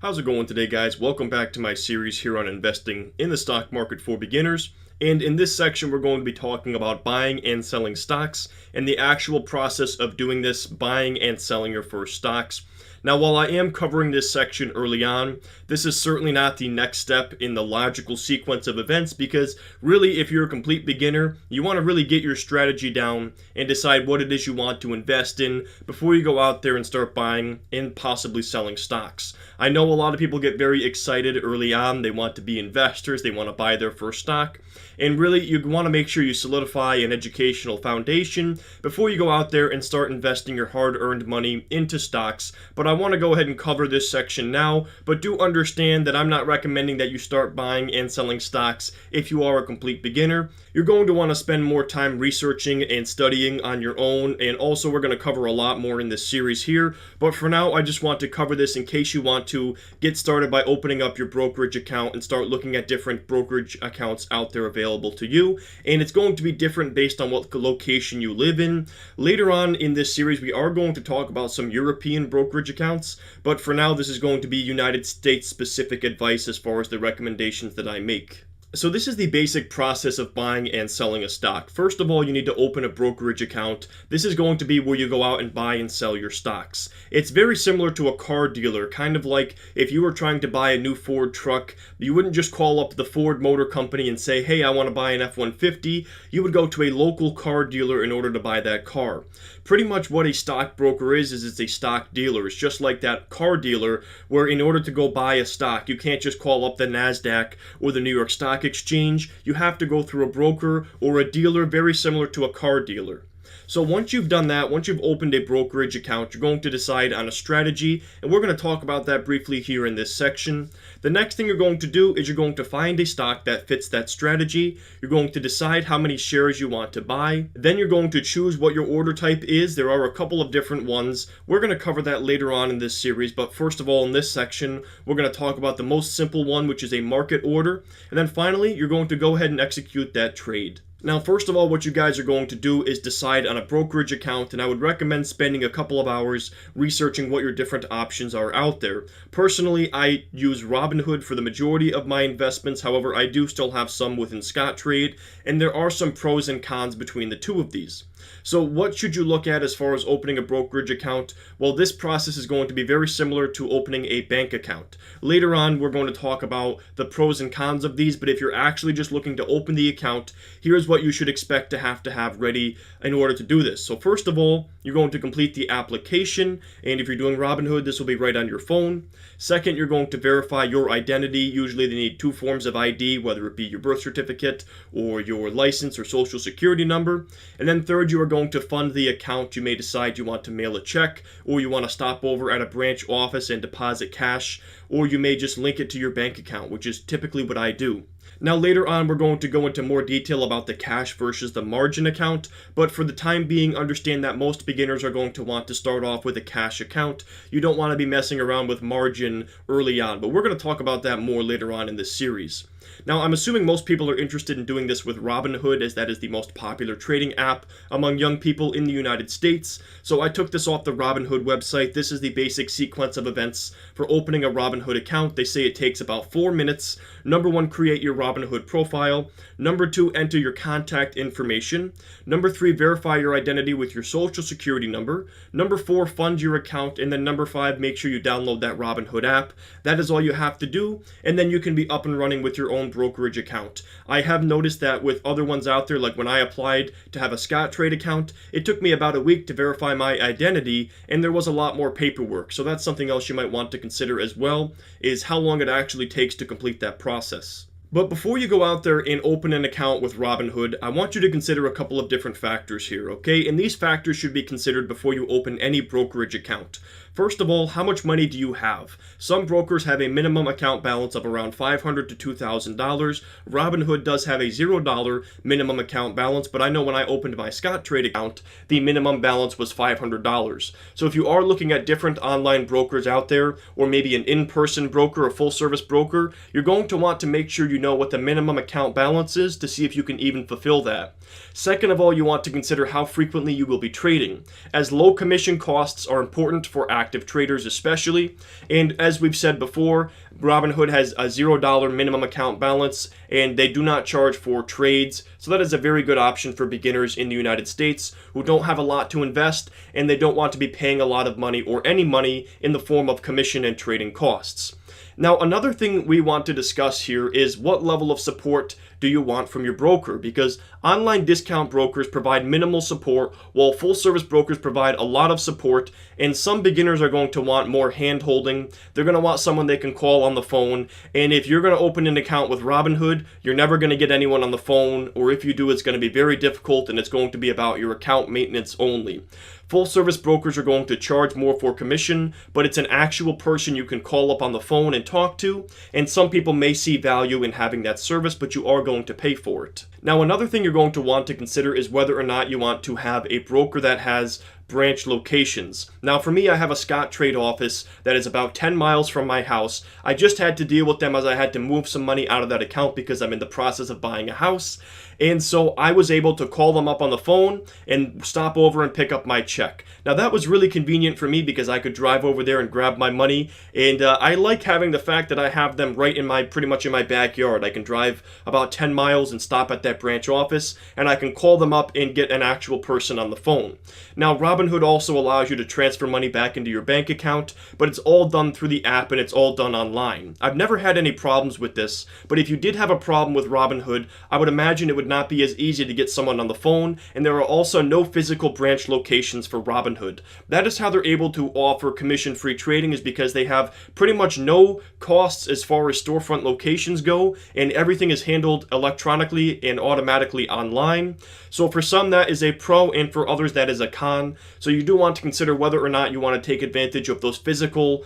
How's it going today, guys? Welcome back to my series here on investing in the stock market for beginners. And in this section, we're going to be talking about buying and selling stocks and the actual process of doing this, buying and selling your first stocks. Now, while I am covering this section early on, this is certainly not the next step in the logical sequence of events because really, if you're a complete beginner, you want to really get your strategy down and decide what it is you want to invest in before you go out there and start buying and possibly selling stocks. I know a lot of people get very excited early on. They want to be investors. They want to buy their first stock. And really, you want to make sure you solidify an educational foundation before you go out there and start investing your hard-earned money into stocks. But I want to go ahead and cover this section now, but do understand that I'm not recommending that you start buying and selling stocks if you are a complete beginner. You're going to want to spend more time researching and studying on your own, and also we're going to cover a lot more in this series here. But for now, I just want to cover this in case you want to get started by opening up your brokerage account and start looking at different brokerage accounts out there available to you. And it's going to be different based on what location you live in. Later on in this series, we are going to talk about some European brokerage accounts, but for now, this is going to be United States specific advice as far as the recommendations that I make. So this is the basic process of buying and selling a stock. First of all, you need to open a brokerage account. This is going to be where you go out and buy and sell your stocks. It's very similar to a car dealer, kind of like if you were trying to buy a new Ford truck, you wouldn't just call up the Ford Motor Company and say, hey, I want to buy an F-150. You would go to a local car dealer in order to buy that car. Pretty much what a stockbroker is it's a stock dealer. It's just like that car dealer where in order to go buy a stock, you can't just call up the NASDAQ or the New York Stock Exchange. You have to go through a broker or a dealer very similar to a car dealer. So once you've done that, once you've opened a brokerage account, you're going to decide on a strategy, and we're going to talk about that briefly here in this section. The next thing you're going to do is you're going to find a stock that fits that strategy. You're going to decide how many shares you want to buy. Then you're going to choose what your order type is. There are a couple of different ones. We're going to cover that later on in this series, but first of all, in this section, we're going to talk about the most simple one, which is a market order. And then finally, you're going to go ahead and execute that trade. Now, first of all, what you guys are going to do is decide on a brokerage account, and I would recommend spending a couple of hours researching what your different options are out there. Personally, I use Robinhood for the majority of my investments. However, I do still have some within Scottrade, and there are some pros and cons between the two of these. So what should you look at as far as opening a brokerage account? Well, this process is going to be very similar to opening a bank account. Later on, we're going to talk about the pros and cons of these, but if you're actually just looking to open the account, here's what you should expect to have ready in order to do this. So first of all, you're going to complete the application, and if you're doing Robinhood, this will be right on your phone. Second, you're going to verify your identity. Usually they need two forms of ID, whether it be your birth certificate or your license or social security number. And then third, you are going to fund the account. You may decide you want to mail a check, or you want to stop over at a branch office and deposit cash, or you may just link it to your bank account, which is typically what I do. Now later on, we're going to go into more detail about the cash versus the margin account, but for the time being, understand that most beginners are going to want to start off with a cash account. You don't want to be messing around with margin early on, but we're going to talk about that more later on in this series. Now, I'm assuming most people are interested in doing this with Robinhood, as that is the most popular trading app among young people in the United States. So I took this off the Robinhood website. This is the basic sequence of events for opening a Robinhood account. They say it takes about 4 minutes. Number 1, create your Robinhood profile. Number 2, enter your contact information. Number 3, verify your identity with your social security number. Number 4, fund your account. And then number 5, make sure you download that Robinhood app. That is all you have to do, and then you can be up and running with your own brokerage account. I have noticed that with other ones out there, like when I applied to have a Scottrade account, it took me about a week to verify my identity, and there was a lot more paperwork. So that's something else you might want to consider as well, is how long it actually takes to complete that process. But before you go out there and open an account with Robinhood, I want you to consider a couple of different factors here, okay? And these factors should be considered before you open any brokerage account. First of all, how much money do you have? Some brokers have a minimum account balance of around $500 to $2,000. Robinhood does have a $0 minimum account balance, but I know when I opened my Scottrade account, the minimum balance was $500. So if you are looking at different online brokers out there, or maybe an in-person broker, a full-service broker, you're going to want to make sure you know what the minimum account balance is to see if you can even fulfill that. Second of all, you want to consider how frequently you will be trading, as low commission costs are important for active traders especially, and as we've said before, Robinhood has a $0 minimum account balance and they do not charge for trades, so that is a very good option for beginners in the United States who don't have a lot to invest and they don't want to be paying a lot of money or any money in the form of commission and trading costs. Now, another thing we want to discuss here is what level of support do you want from your broker, because online discount brokers provide minimal support while full service brokers provide a lot of support, and some beginners are going to want more hand holding. They're going to want someone they can call on the phone, and if you're going to open an account with Robinhood, you're never going to get anyone on the phone, or if you do, it's going to be very difficult and it's going to be about your account maintenance only. Full service brokers are going to charge more for commission, but it's an actual person you can call up on the phone and talk to, and some people may see value in having that service, but you are going to pay for it. Now, another thing you're going to want to consider is whether or not you want to have a broker that has branch locations. Now, for me, I have a Scottrade office that is about 10 miles from my house. I just had to deal with them as I had to move some money out of that account because I'm in the process of buying a house. And so I was able to call them up on the phone and stop over and pick up my check. Now, that was really convenient for me because I could drive over there and grab my money. And I like having the fact that I have them right in pretty much in my backyard. I can drive about 10 miles and stop at that branch office, and I can call them up and get an actual person on the phone. Now, Robinhood also allows you to transfer money back into your bank account, but it's all done through the app and it's all done online. I've never had any problems with this, but if you did have a problem with Robinhood, I would imagine it would not be as easy to get someone on the phone, and there are also no physical branch locations for Robinhood. That is how they're able to offer commission-free trading, is because they have pretty much no costs as far as storefront locations go, and everything is handled electronically and automatically online. So for some that is a pro, and for others that is a con. So you do want to consider whether or not you want to take advantage of those physical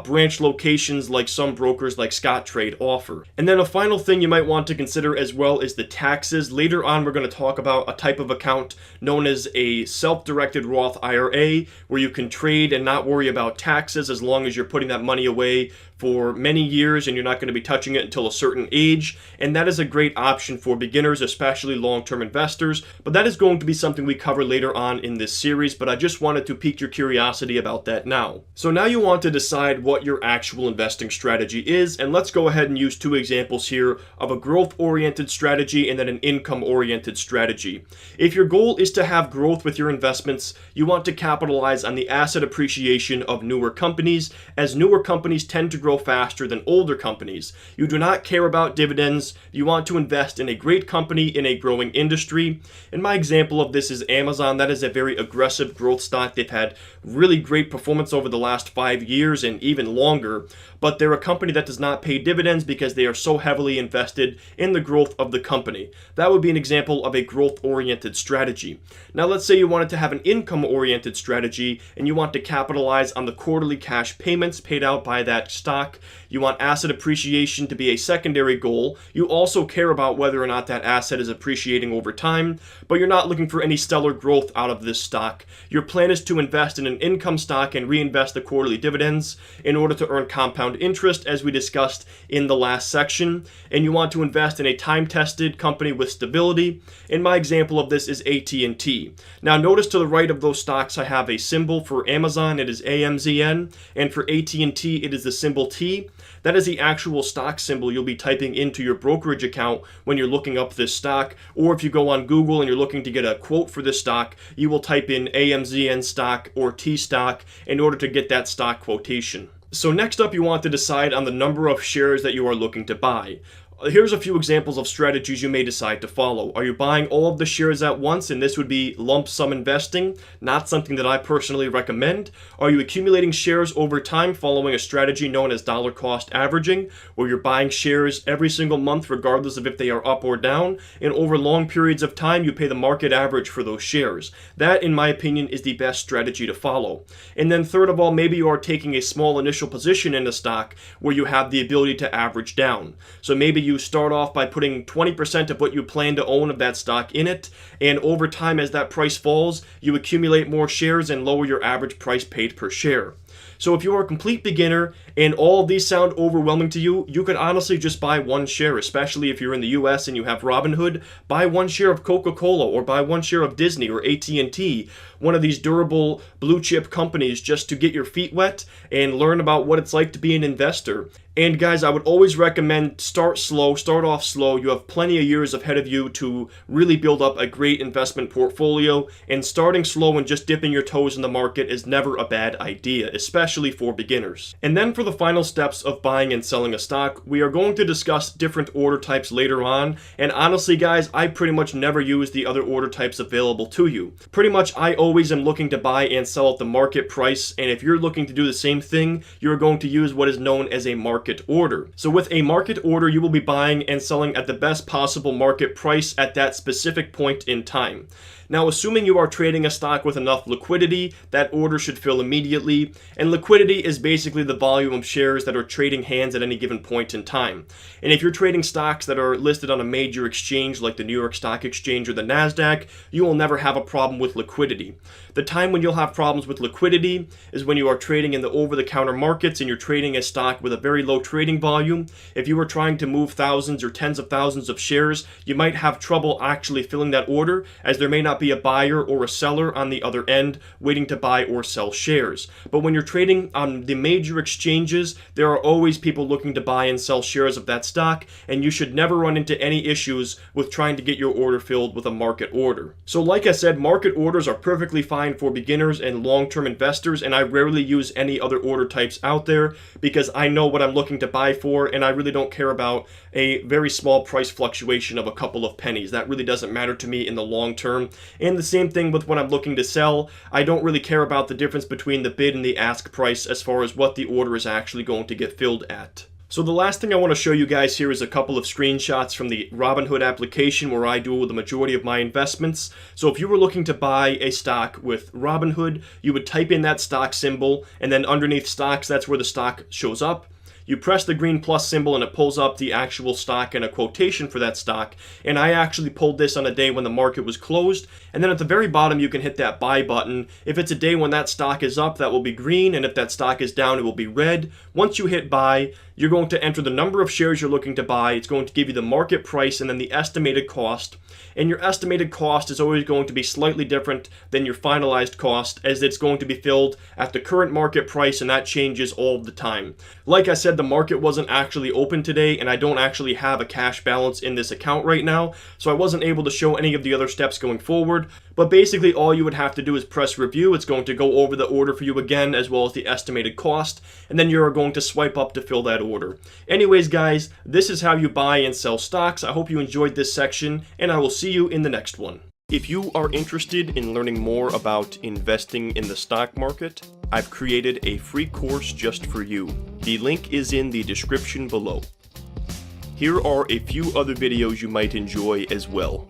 branch locations like some brokers like Scottrade offer. And then a final thing you might want to consider as well is the taxes. Later on, we're going to talk about a type of account known as a self-directed Roth IRA, where you can trade and not worry about taxes as long as you're putting that money away for many years and you're not going to be touching it until a certain age. And that is a great option for beginners, especially long-term investors. But that is going to be something we cover later on in this series, but I just wanted to pique your curiosity about that now. So now you want to decide what your actual investing strategy is, and let's go ahead and use two examples here of a growth-oriented strategy and then an income-oriented strategy. If your goal is to have growth with your investments, you want to capitalize on the asset appreciation of newer companies, as newer companies tend to grow faster than older companies. You do not care about dividends. You want to invest in a great company in a growing industry. And my example of this is Amazon. That is a very aggressive growth stock. They've had really great performance over the last 5 years and even longer, but they're a company that does not pay dividends because they are so heavily invested in the growth of the company. That would be an example of a growth-oriented strategy. Now let's say you wanted to have an income-oriented strategy and you want to capitalize on the quarterly cash payments paid out by that stock. You want asset appreciation to be a secondary goal. You also care about whether or not that asset is appreciating over time, but you're not looking for any stellar growth out of this stock. Your plan is to invest in an income stock and reinvest the quarterly dividends in order to earn compound interest, as we discussed in the last section. And you want to invest in a time-tested company with stability. And my example of this is AT&T. Now notice to the right of those stocks I have a symbol. For Amazon it is AMZN, and for AT&T it is the symbol T. That is the actual stock symbol you'll be typing into your brokerage account when you're looking up this stock. Or if you go on Google and you're looking to get a quote for this stock, you will type in AMZN stock or T stock in order to get that stock quotation. So next up, you want to decide on the number of shares that you are looking to buy. Here's a few examples of strategies you may decide to follow. Are you buying all of the shares at once, and this would be lump sum investing? Not something that I personally recommend. Are you accumulating shares over time following a strategy known as dollar cost averaging, where you're buying shares every single month regardless of if they are up or down, and over long periods of time you pay the market average for those shares? That, in my opinion, is the best strategy to follow. And then third of all, maybe you are taking a small initial position in a stock where you have the ability to average down. So maybe you start off by putting 20% of what you plan to own of that stock in it, and over time as that price falls, you accumulate more shares and lower your average price paid per share. So if you are a complete beginner and all of these sound overwhelming to you, you could honestly just buy one share, especially if you're in the US and you have Robinhood. Buy one share of Coca-Cola or buy one share of Disney or AT&T, one of these durable blue chip companies, just to get your feet wet and learn about what it's like to be an investor. And guys, I would always recommend start off slow. You have plenty of years ahead of you to really build up a great investment portfolio, and starting slow and just dipping your toes in the market is never a bad idea, especially for beginners. And then for the final steps of buying and selling a stock, we are going to discuss different order types later on, and honestly guys, I pretty much never use the other order types available to you. Pretty much I always am looking to buy and sell at the market price, and if you're looking to do the same thing, you're going to use what is known as a market order. So with a market order, you will be buying and selling at the best possible market price at that specific point in time. Now, assuming you are trading a stock with enough liquidity, that order should fill immediately, and liquidity is basically the volume of shares that are trading hands at any given point in time. And if you're trading stocks that are listed on a major exchange like the New York Stock Exchange or the NASDAQ, you will never have a problem with liquidity. The time when you'll have problems with liquidity is when you are trading in the over-the-counter markets and you're trading a stock with a very low trading volume. If you are trying to move thousands or tens of thousands of shares, you might have trouble actually filling that order, as there may not be a buyer or a seller on the other end waiting to buy or sell shares. But when you're trading on the major exchanges, there are always people looking to buy and sell shares of that stock, and you should never run into any issues with trying to get your order filled with a market order. So like I said, market orders are perfectly fine for beginners and long-term investors, and I rarely use any other order types out there because I know what I'm looking to buy for, and I really don't care about a very small price fluctuation of a couple of pennies. That really doesn't matter to me in the long term. And the same thing with when I'm looking to sell. I don't really care about the difference between the bid and the ask price as far as what the order is actually going to get filled at. So the last thing I want to show you guys here is a couple of screenshots from the Robinhood application where I do the majority of my investments. So if you were looking to buy a stock with Robinhood, you would type in that stock symbol, and then underneath stocks, that's where the stock shows up. You press the green plus symbol and it pulls up the actual stock and a quotation for that stock. And I actually pulled this on a day when the market was closed. And then at the very bottom, you can hit that buy button. If it's a day when that stock is up, that will be green. And if that stock is down, it will be red. Once you hit buy, you're going to enter the number of shares you're looking to buy. It's going to give you the market price and then the estimated cost. And your estimated cost is always going to be slightly different than your finalized cost, as it's going to be filled at the current market price, and that changes all the time. Like I said, the market wasn't actually open today, and I don't actually have a cash balance in this account right now, so I wasn't able to show any of the other steps going forward. But basically all you would have to do is press review. It's going to go over the order for you again, as well as the estimated cost, and then you're going to swipe up to fill that order. Anyways guys, this is how you buy and sell stocks. I hope you enjoyed this section, and I will see you in the next one. If you are interested in learning more about investing in the stock market, I've created a free course just for you. The link is in the description below. Here are a few other videos you might enjoy as well.